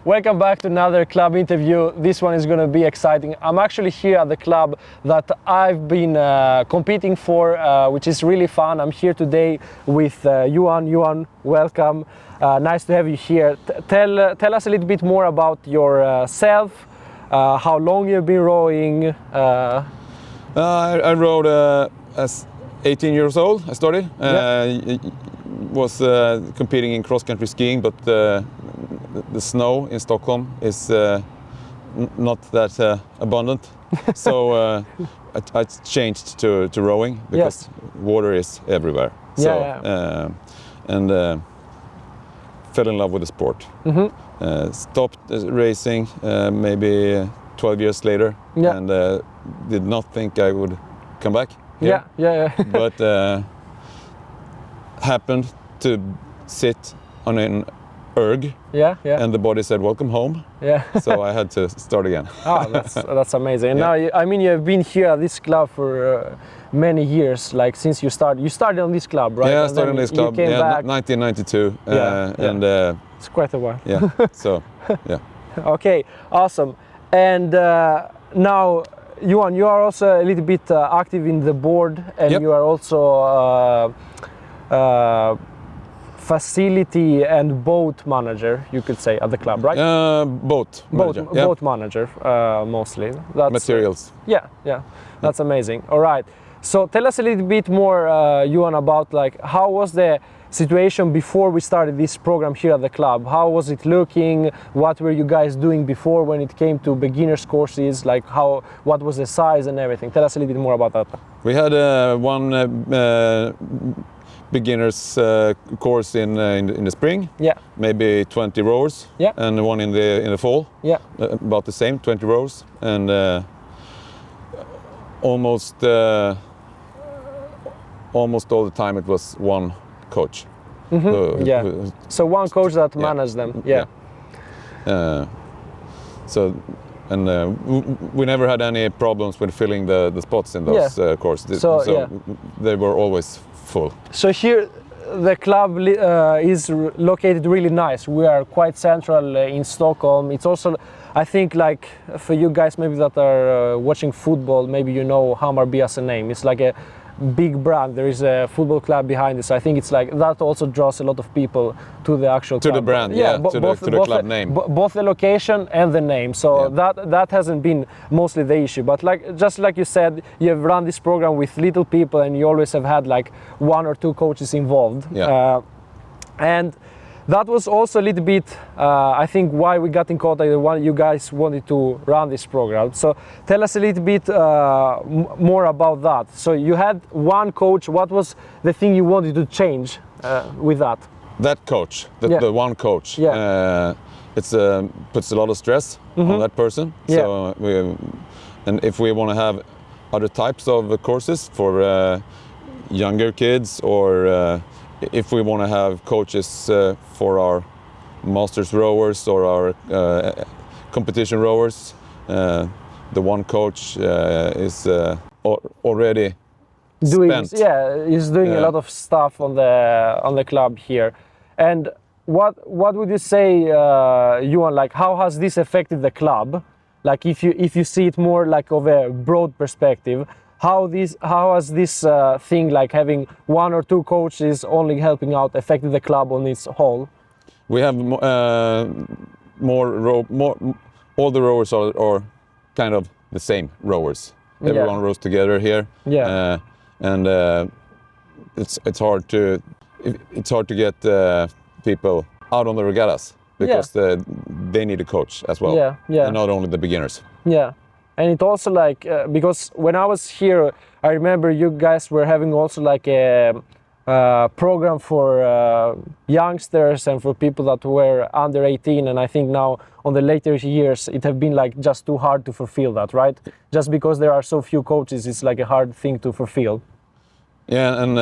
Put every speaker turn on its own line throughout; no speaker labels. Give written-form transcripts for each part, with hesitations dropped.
Welcome back to another club interview. This one is going to be exciting. I'm actually here at the club that I've been competing for, which is really fun. I'm here today with Johan. Johan, welcome. Nice to have you here. Tell us a little bit more about yourself, how long you've been rowing.
I rowed as 18 years old. I started. Was competing in cross-country skiing, but the snow in Stockholm is not that abundant. So I changed to rowing because water is everywhere. So, and fell in love with the sport. Stopped racing maybe 12 years later, and did not think I would come back here. But happened to sit on an erg, and the body said, "Welcome home." So I had to start again.
Oh, that's amazing. And now, I mean, you've been here at this club for many years, like since you started. You started on this club, right?
Yeah, I started on this club.
You came back.
1992. And
it's quite a while.
So
Okay, awesome. And now, Johan, you are also a little bit active in the board, and you are also facility and boat manager, you could say, at the club, right?
Boat manager.
Boat manager, mostly. That's,
materials.
That's amazing. All right. So tell us a little bit more, Johan, about like how was the situation before we started this program here at the club? How was it looking? What were you guys doing before when it came to beginners courses? Like what was the size and everything? Tell us a little bit more about that.
We had one beginners course in the spring. Maybe 20 rowers. And one in the fall. About the same, 20 rowers, and almost all the time it was one coach.
So one coach that managed them.
So, and we never had any problems with filling the spots in those courses. So they were always full.
So here the club is located really nice. We are quite central in Stockholm. It's also, I think, like for you guys maybe that are watching football, maybe you know Hammarby as a name. It's like a big brand. There is a football club behind it. So I think it's like that also draws a lot of people to the actual club.
To the brand, to the club name.
Both the location and the name. So that hasn't been mostly the issue. But just like you said, you have run this program with little people, and you always have had like one or two coaches involved. And that was also a little bit, I think, why we got in contact. You guys wanted to run this program. So tell us a little bit more about that. So you had one coach. What was the thing you wanted to change with that?
That coach, the one coach, it's puts a lot of stress on that person. So and if we want to have other types of courses for younger kids, or if we want to have coaches for our masters rowers or our competition rowers, the one coach is already spent.
He's doing a lot of stuff on the club here. And what would you say, Johan? Like, how has this affected the club? Like, if you see it more like of a broad perspective. How has this thing, like having one or two coaches only helping out, affected the club on its whole?
We have more. All the rowers are kind of the same rowers. Everyone rows together here. And it's hard to get people out on the regattas because they need a coach as well. And not only the beginners. And it also like, because when I was here, I remember you guys were having also like a program for youngsters and for people that were under 18. And I think now on the later years, it have been like just too hard to fulfill that, right? Just because there are so few coaches, it's like a hard thing to fulfill. And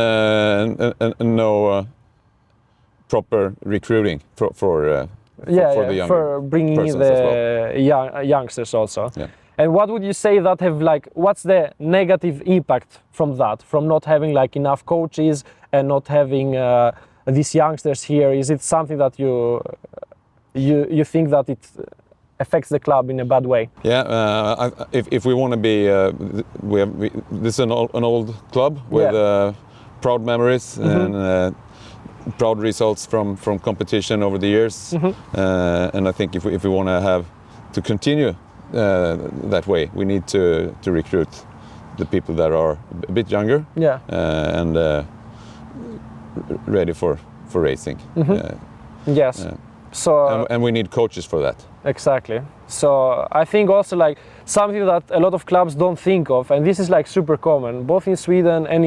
no proper recruiting for the younger
for bringing in the youngsters also. And what would you say that have like, what's the negative impact from that, from not having like enough coaches and not having these youngsters here? Is it something that you you think that it affects the club in a bad way?
Yeah, if we want to be, this is an old club with proud memories and proud results from competition over the years, and I think if we want to continue that way, we need to recruit the people that are a bit younger, and ready for racing.
Yes. So
and we need coaches for that.
Exactly. So I think also like something that a lot of clubs don't think of, and this is like super common, both in Sweden and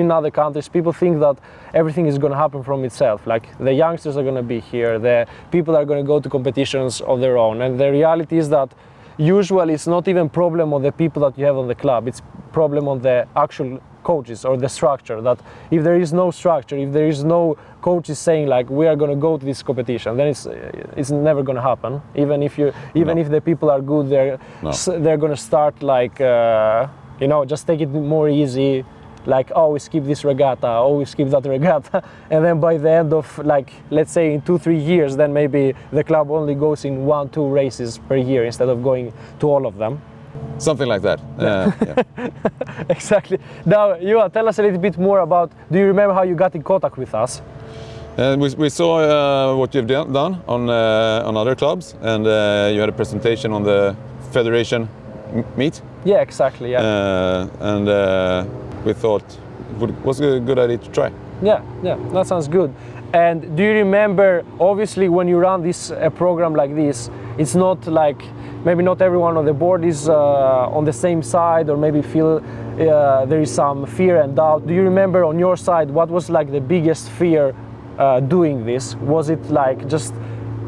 in other countries. People think that everything is going to happen from itself. Like the youngsters are going to be here, the people are going to go to competitions of their own, and the reality is that usually it's not even problem on the people that you have on the club. It's problem on the actual coaches or the structure. That if there is no structure, if there is no coaches saying like we are going to go to this competition, then it's never going to happen. Even if the people are good, they're going to start like just take it more easy. Like, oh, we skip this regatta, oh, we skip that regatta, and then by the end of, like, let's say in 2-3 years, then maybe the club only goes in 1-2 races per year instead of going to all of them.
Something like that. Yeah.
Exactly. Now, Johan, tell us a little bit more about, do you remember how you got in contact with us?
We saw what you've done on other clubs, and you had a presentation on the federation meet.
Yeah, exactly, yeah.
We thought it was a good idea to try.
Yeah, that sounds good. And do you remember, obviously when you run a program like this, it's not like, maybe not everyone on the board is on the same side, or maybe feel there is some fear and doubt. Do you remember on your side, what was like the biggest fear doing this? Was it like just,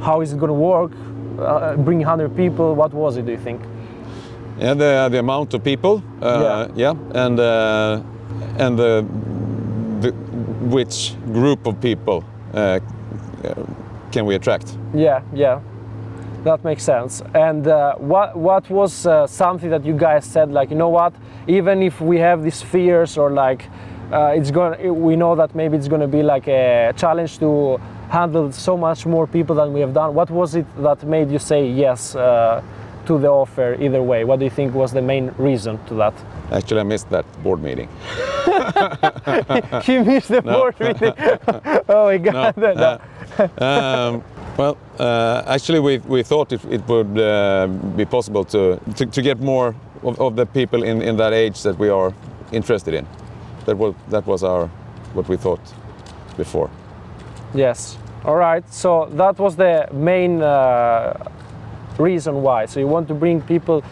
how is it going to work? Bring 100 people, what was it, do you think?
Yeah, the amount of people, and the which group of people can we attract?
Yeah, that makes sense. And what was something that you guys said, like, you know what, even if we have these fears, or like we know that maybe it's going to be like a challenge to handle so much more people than we have done. What was it that made you say yes to the offer either way? What do you think was the main reason to that?
Actually, I missed that board meeting.
You missed the board meeting? Oh my God.
No. Well, actually, we thought it would be possible to get more of the people in that age that we are interested in. That was what we thought before.
Yes. All right. So that was the main reason why. So you want to bring people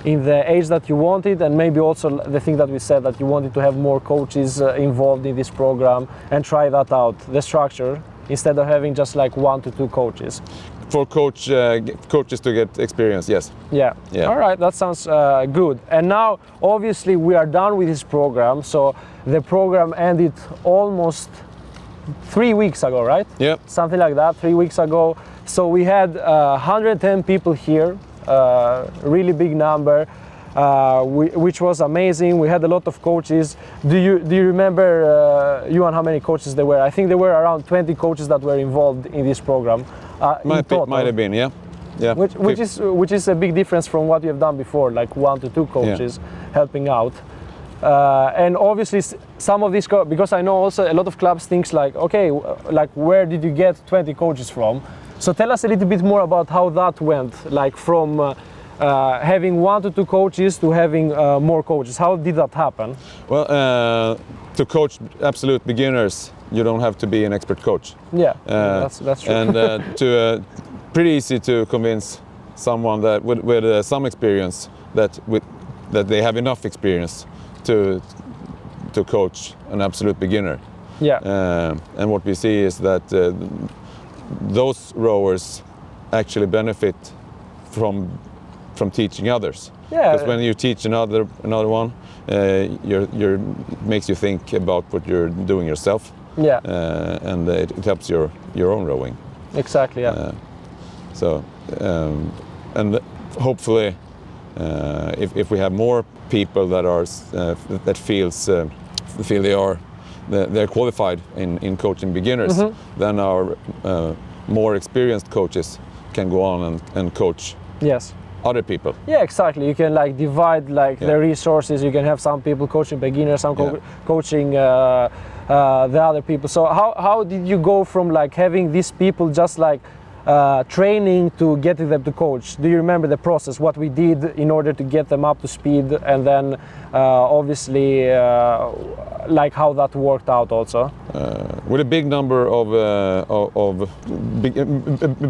in the age that you wanted, and maybe also the thing that we said, that you wanted to have more coaches involved in this program and try that out, the structure, instead of having just like 1 to 2 coaches.
For coaches to get experience, yes.
Yeah. All right, that sounds good. And now, obviously, we are done with this program. So the program ended almost 3 weeks ago, right?
Yeah.
Something like that, 3 weeks ago. So we had 110 people here, really big number, which was amazing. We had a lot of coaches. Do you remember, Johan, how many coaches there were? I think there were around 20 coaches that were involved in this program.
Might have been, yeah.
Which is a big difference from what you have done before, like 1 to 2 coaches helping out. And obviously some of these, because I know also a lot of clubs thinks like, okay, like where did you get 20 coaches from? So tell us a little bit more about how that went, like from having 1 to 2 coaches to having more coaches. How did that happen?
Well, to coach absolute beginners, you don't have to be an expert coach.
Yeah, that's true.
And pretty easy to convince someone that with some experience that they have enough experience to coach an absolute beginner.
Yeah.
And what we see is that those rowers actually benefit from teaching others.
Yeah.
Because when you teach another one, makes you think about what you're doing yourself.
Yeah.
And it helps your own rowing.
Exactly. Yeah.
And hopefully, if we have more people that are that feel they're qualified in coaching beginners, then our more experienced coaches can go on and coach
Yes.
other people.
Yeah, exactly. You can like divide like the resources. You can have some people coaching beginners, some coaching the other people. So how did you go from like having these people just like training to getting them to coach? Do you remember the process, what we did in order to get them up to speed, and then obviously like how that worked out also?
With a big number of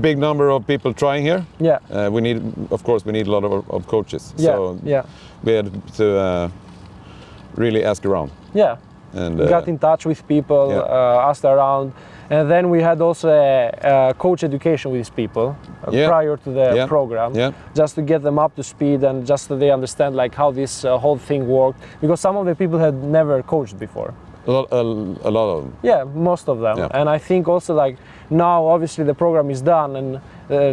big number of people trying here, we need a lot of coaches. So we had to really ask around.
Yeah, and got in touch with people, asked around. And then we had also a coach education with these people prior to the program, just to get them up to speed and just so they understand like how this whole thing worked. Because some of the people had never coached before.
A lot of them.
Yeah, most of them. Yeah. And I think also like now obviously the program is done and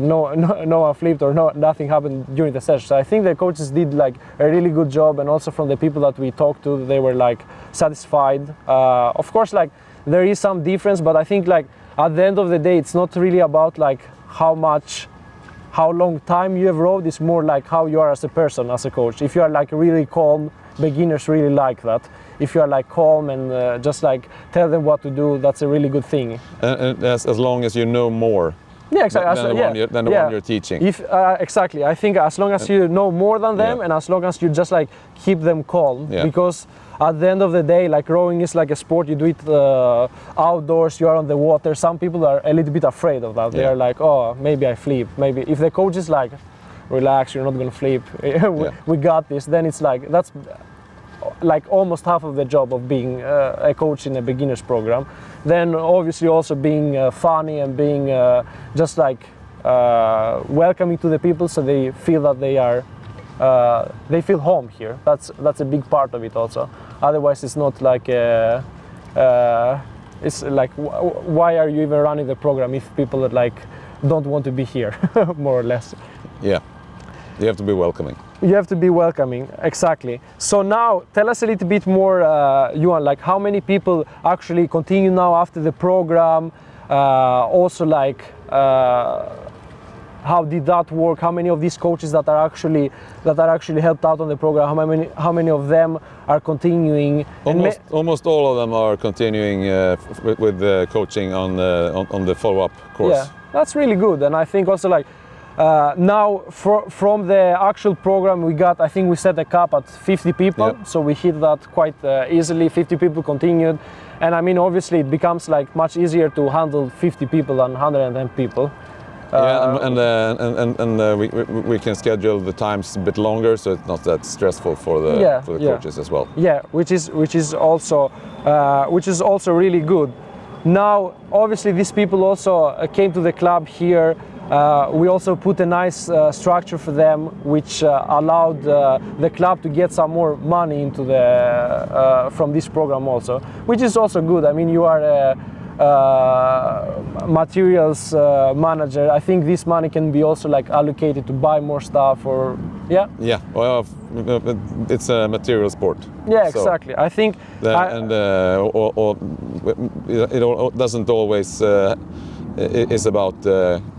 no one flipped or nothing happened during the session. So I think the coaches did like a really good job, and also from the people that we talked to, they were like satisfied. Of course, like there is some difference, but I think like at the end of the day, it's not really about like how long time you have rowed. It's more like how you are as a person, as a coach. If you are like really calm, beginners really like that. If you are like calm and just like tell them what to do, that's a really good thing.
And as long as you know more.
Yeah, exactly.
Than the one you're teaching.
If exactly, I think as long as you know more than them, and as long as you just like keep them calm, because at the end of the day, like rowing is like a sport. You do it outdoors. You are on the water. Some people are a little bit afraid of that. They are like, oh, maybe I flip. Maybe if the coach is like, relax, you're not gonna flip. We got this. Then it's like that's like almost half of the job of being a coach in a beginners program. Then obviously also being funny and being just like welcoming to the people, so they feel that they feel home here. That's a big part of it also. Otherwise it's not like it's like why are you even running the program if people that like don't want to be here more or less.
Yeah, you have to be welcoming.
You have to be welcoming, exactly. So now, tell us a little bit more, Johan, like how many people actually continue now after the program? Also, like how did that work? How many of these coaches that are actually helped out on the program? How many of them are continuing?
Almost all of them are continuing with coaching on the follow-up course.
Yeah, that's really good, and I think also like. Now, from the actual program, I think we set a cap at 50 people, so we hit that quite easily. 50 people continued, and I mean, obviously, it becomes like much easier to handle 50 people than 110 people.
We can schedule the times a bit longer, so it's not that stressful for the coaches as well.
Yeah, which is also really good. Now, obviously, these people also came to the club here. We also put a nice structure for them, which allowed the club to get some more money into from this program also, which is also good. I mean, you are a materials manager. I think this money can be also like allocated to buy more stuff or
well, it's a material sport.
Yeah, exactly. So I think
it doesn't always it's about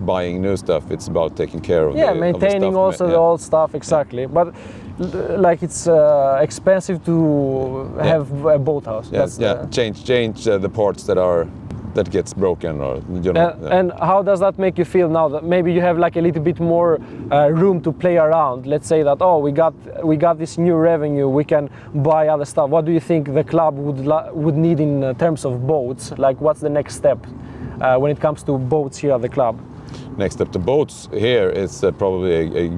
buying new stuff. It's about taking care of
maintaining
the
also the old stuff, exactly. But like it's expensive to have a boathouse.
Change the parts that gets broken, or
And how does that make you feel now that maybe you have like a little bit more room to play around? Let's say that we got this new revenue, we can buy other stuff. What do you think the club would need in terms of boats? Like, what's the next step when it comes to boats here at the club?
Next step to boats here is probably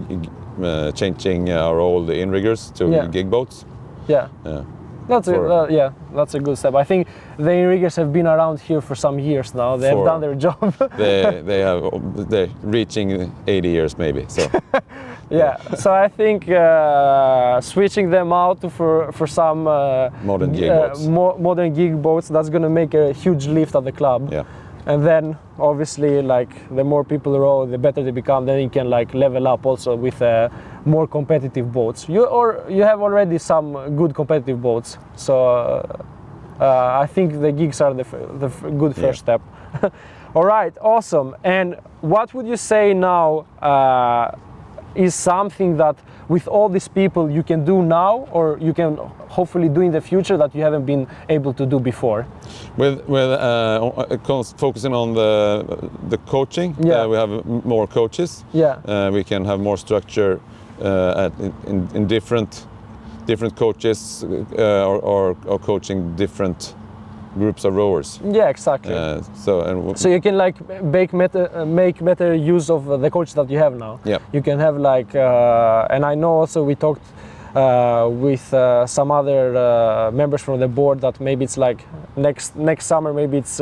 changing our old in-riggers to gig boats. That's a good step. I think the in-riggers have been around here for some years now. They have done their job. they're reaching 80 years maybe. So
so I think switching them out for some
modern gig boats.
Modern gig boats, that's going to make a huge lift at the club.
Yeah.
And then obviously, like the more people row, the better they become. Then you can like level up also with more competitive boats. You have already some good competitive boats. So I think the gigs are the good first step. All right, awesome. And what would you say now is something that with all these people you can do now, or you can hopefully do in the future that you haven't been able to do before?
With focusing on the coaching,
yeah.
We have more coaches.
Yeah.
We can have more structure in different coaches or coaching different groups of rowers.
Yeah, exactly. So you can like make better use of the coaches that you have now.
Yeah.
You can have like, and I know also we talked with some other members from the board that maybe it's like next summer, maybe it's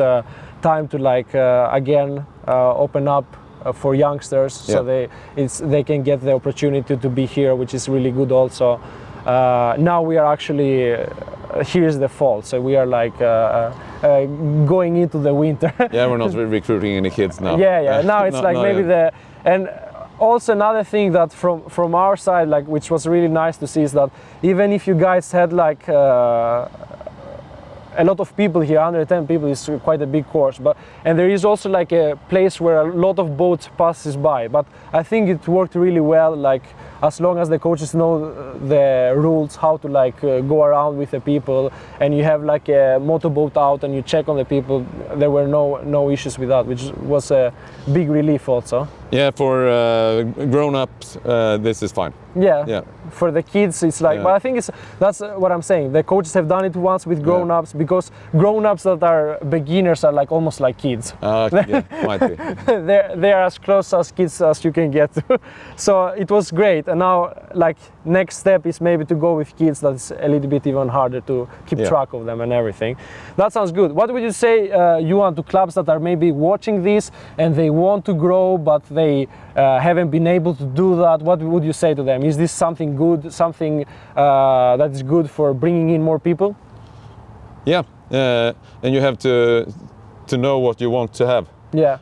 time to like again open up for youngsters, so they can get the opportunity to be here, which is really good also. Now we are actually here's the fall, so we are like going into the winter.
Yeah, we're not recruiting any kids now.
Yeah. Now it's like maybe and also another thing that from our side, like, which was really nice to see, is that even if you guys had like a lot of people here, 110 people is quite a big course, and there is also like a place where a lot of boats passes by, but I think it worked really well, like as long as the coaches know the rules, how to like go around with the people, and you have like a motorboat out and you check on the people, there were no issues with that, which was a big relief also.
Yeah, for grown-ups, this is fine.
Yeah. For the kids, it's like, but I think that's what I'm saying. The coaches have done it once with grown-ups, because grown-ups that are beginners are like almost like kids.
Yeah, might be.
They're as close as kids as you can get to. So it was great. And now, like, next step is maybe to go with kids. That's a little bit even harder to keep track of them and everything. That sounds good. What would you say, Johan, to clubs that are maybe watching this and they want to grow, but they haven't been able to do that? What would you say to them? Is this something good, something that is good for bringing in more people?
Yeah, and you have to know what you want to have.
Yeah.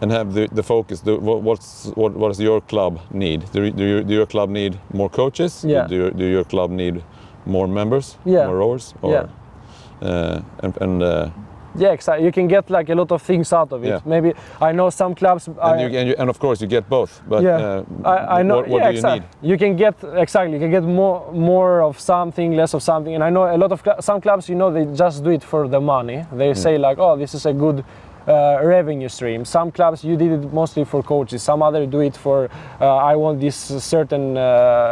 And have the focus. What does your club need? Do your club need more coaches?
Yeah.
Do your club need more members?
Yeah.
More rowers? Or,
yeah, exactly. You can get like a lot of things out of it. Yeah. Maybe I know some clubs.
And of course you get both. But
I know.
What do you need?
You can get You can get more of something, less of something. And I know a lot of some clubs. You know, they just do it for the money. They say like, oh, this is a good revenue stream. Some clubs you did it mostly for coaches. Some other do it for I want this certain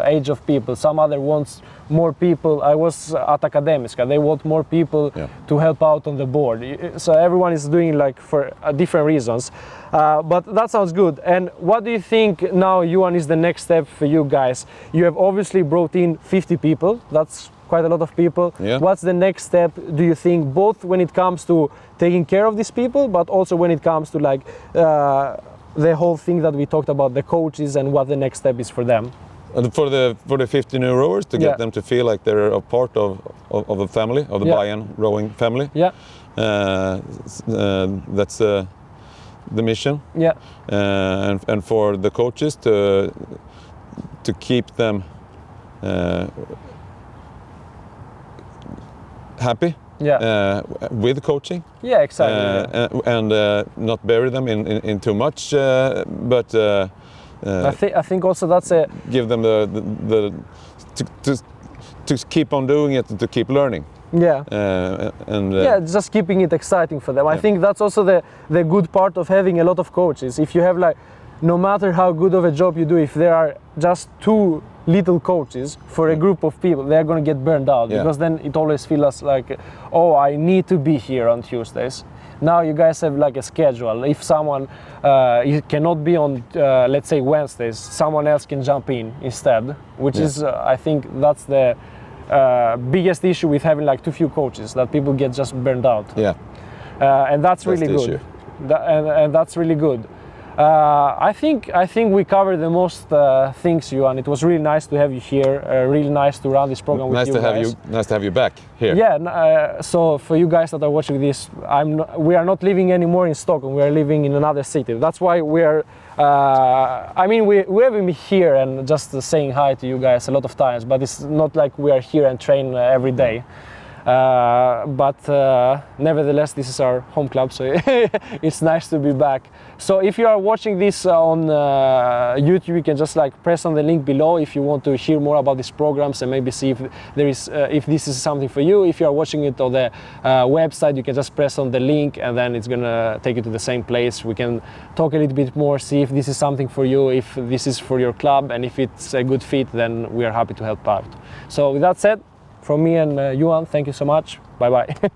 age of people. Some other wants more people. I was at Akademiska. They want more people to help out on the board. So everyone is doing like for different reasons. But that sounds good. And what do you think now, Johan, is the next step for you guys? You have obviously brought in 50 people. That's quite a lot of people.
Yeah.
What's the next step, do you think, both when it comes to taking care of these people, but also when it comes to like the whole thing that we talked about, the coaches, and what the next step is for them?
For the 50 new rowers, to get them to feel like they're a part of a family, of the Bayern rowing family.
Yeah.
That's the mission.
Yeah.
And for the coaches to keep them happy with coaching.
Yeah, exactly.
And not bury them in too much, but
I think also that's a
give them to keep on doing it and to keep learning.
Yeah. Just keeping it exciting for them. I think that's also the good part of having a lot of coaches. If you have like, no matter how good of a job you do, if there are just too little coaches for a group of people, they're going to get burned out, because then it always feels like, oh, I need to be here on Tuesdays. Now you guys have like a schedule. If someone cannot be on, let's say, Wednesdays, someone else can jump in instead, which is, I think that's the biggest issue with having like too few coaches, that people get just burned out.
Yeah.
And that's really good. And that's really good. I think we covered the most things, Johan. It was really nice to have you here. Really nice to run this program with you guys.
Nice to have you back here.
Yeah. So for you guys that are watching this, we are not living anymore in Stockholm. We are living in another city. That's why we are. We have been here and just saying hi to you guys a lot of times. But it's not like we are here and train every day. but nevertheless, this is our home club, so it's nice to be back. So if you are watching this on YouTube, you can just like press on the link below if you want to hear more about these programs and maybe see if there is if this is something for you. If you are watching it on the website, you can just press on the link and then it's gonna take you to the same place. We can talk a little bit more, see if this is something for you, if this is for your club, and if it's a good fit, then we are happy to help out. So with that said, from me and Johan, thank you so much. Bye bye.